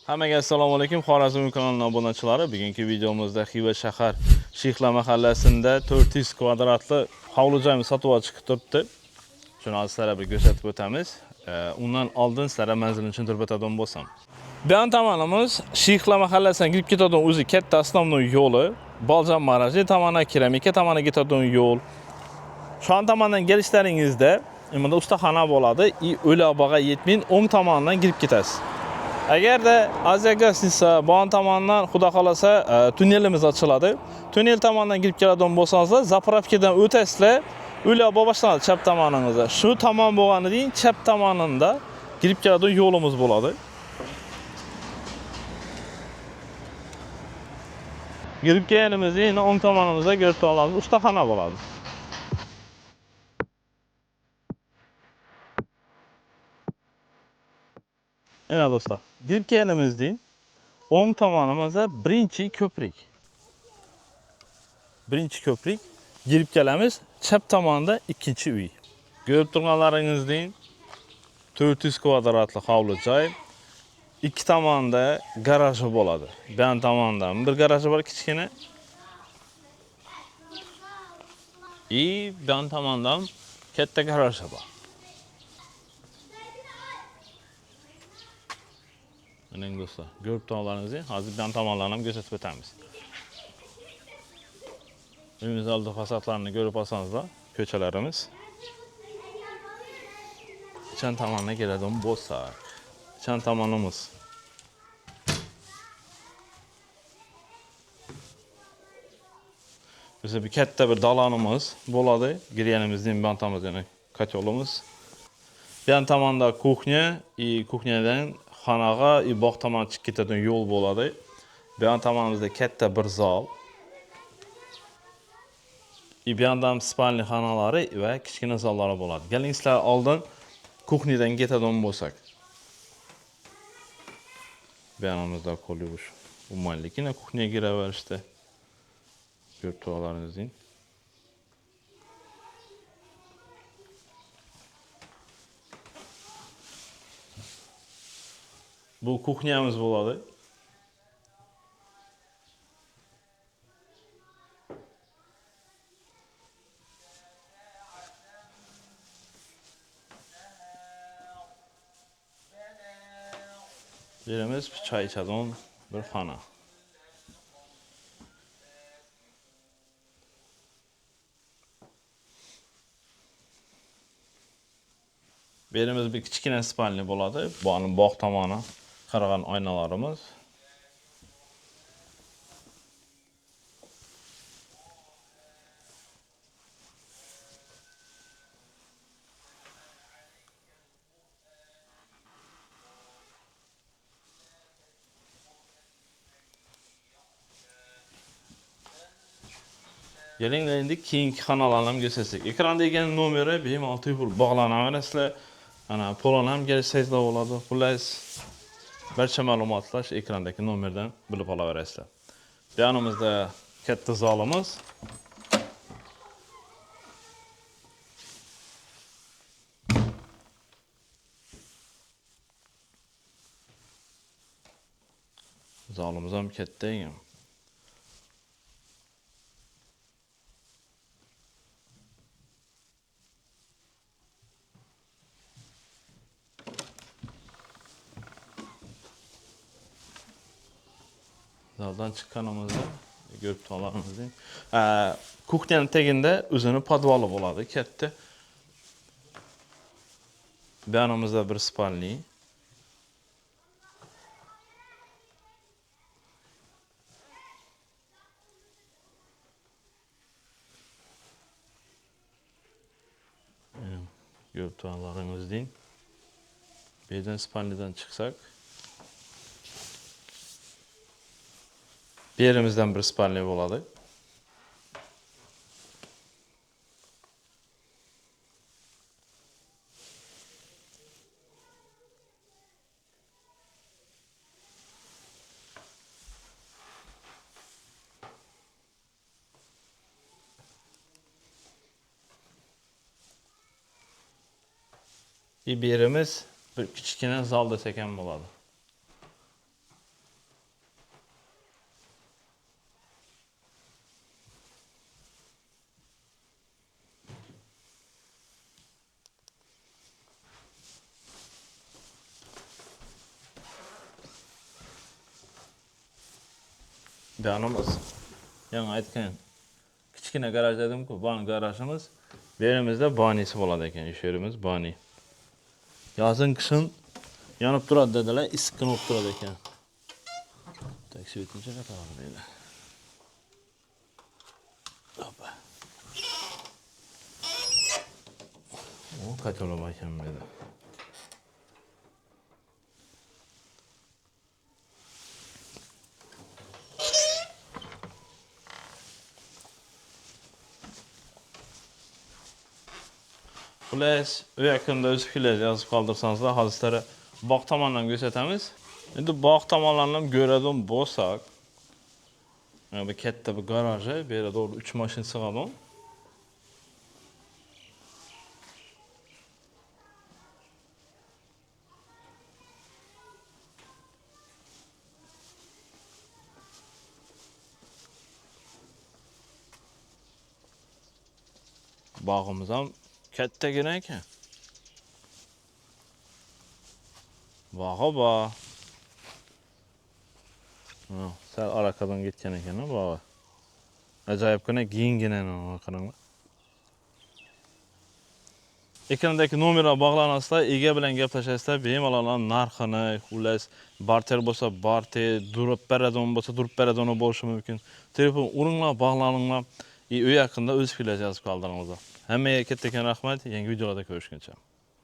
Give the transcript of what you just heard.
Hammaga assalomu alaykum. Xorazm kanalining obunachilari. Bugungi videomizda Xiva shahar Shixla mahallasida 400 kvadratli hovli joyni sotib olishga turibdi. Shuni sizlarga bir ko'rsatib o'tamiz. Undan oldin sizlarga manzilni tushuntirib o'tadigan bo'lsam. Bu tomonimiz Shixla mahallasidan kirib ketadigan o'zi katta asnomnoy yo'li, Boljon maraji tomonidan keramika tomoniga ketadigan yo'l. Şu tomondan kelishlaringizda mana ustaxona bo'ladi. O'labog'a yetmin o'ng tomonidan kirib ketasiz. Agarda aziyagasnisa bon tomonidan xudo xolasa tunnelimiz ochiladi. Tunnel tomonidan kirib keladigan bo'lsangiz, zapravkadan o'tasizlar, o'ylab boshlanadi chap tomoningizda. Shu tomon bo'lganidan chap tomonida kirib keladigan yo'limiz bo'ladi. Kirib kelganimizda o'ng tomonimizda ko'rib turganimiz ustaxona bo'ladi. Evet dostlar, girip geldiğimizde o'ng tomonimizda birinchi ko'prik. Birinchi ko'prik girib kelamiz, chap tomonda ikkinchi uy. Ko'rib turganlaringizdek 400 kvadratli hovli joy. Ikki tomonda garaji bo'ladi. Bu tomondan bir garaji bor kichkina. Bu tomondan katta garaji bor. Mana do'stlar, ko'rib turganlaringizdek, hozir bu tomonlarni ham ko'rsatib o'tamiz. Uyimiz oldi fasadlarini ko'rib olsangizlar, ko'chalarimiz. Chan tomonga keladigan bo'lsak, chan tomonimiz bize bir katta bir dalonimiz bo'ladi. Girganimizdan bu tomonda kotyolimiz. Bu tomonda kuxnya, kuxnyadan xonaga, bog' tomon chiqib ketadigan yo'l bo'ladi. Bu tomonimizda katta bir zal. Bu yoqdan spalni xonalari va kichkina zallari bo'ladi. Keling sizlar oldin kuxniyadan ketadigan bo'lsak. Bu yanımızda kolyuş. Umarlikine kuxniyaga kiraverishdi. Ko'rib turganlaringizdek. Bu kuxnyamiz bo'ladi. Yerimiz çay içadigan bir xona. Yerimiz bir kichkina spalni bo'ladi. Buning bog' tomoni qaragan oynalarimiz. Keling endi keyingi xonalarni ham ko'rsatsak. Ekranda ekan nomeri bemalol pul bog'lanaverasizlar. Ana pulni ham kelishsangizlar bo'ladi. Xullas barcha ma'lumotlar shu ekrandagi nomerdan bilib olaverasizlar. Bu yonimizda katta zalimiz. Zalimiz ham katta ekan. Zaldan chiqqanimizda ko'rib turganlaringizdek, kuxnyaning tagida o'zini podvali bo'ladi, katta. Bu yonimizda bir spalni. Ko'rib turganlaringizdek. Bu yerdan spalnidan chiqsak, bir yerimizden bir spalni bo'ladi. Bir yerimiz bir kichkina zal desak ham bo'ladi. Beğenimiz. Yani aytkan. Kichkina garaj dedim-ku, bu garajımız. Berimizde banisi bo'ladi ekan, ish yerimiz bani. Yozin qishin yonib turadi dedilar, issiqqina bo'lib turadi ekan. Tak svetnicha qatorida deydi. Hoppa. O kaçalım ekan dedi. Xullas, u yaqinda o'z fikringizni yozib qoldirsanizlar, hozirlari bog' tomondan ko'rsatamiz. Endi bog' tomonlarni ham ko'radigan bo'lsak, bu katta bir garaji, bu yerda doğru 3 mashina sig'adi. Bog'imiz ham kattagina ekan. Bog'i bor. Sal araqadan ketgan ekan bog'i. Ajoyibgina kengina qaranglar. Ekrandagi nomerga bog'lanasizlar, ega bilan gaplashasizlar, bemalol narxini, xullas, barter bo'lsa barter, durib beradigan bo'lsa durib beradigan bo'lishi mumkin. Telefon uringlar, bog'laninglar. U yaqinda o'z fikrlaringizni yozib qoldiringlar. Hammaga katta rahmat, yangi videolarda ko'rishguncha.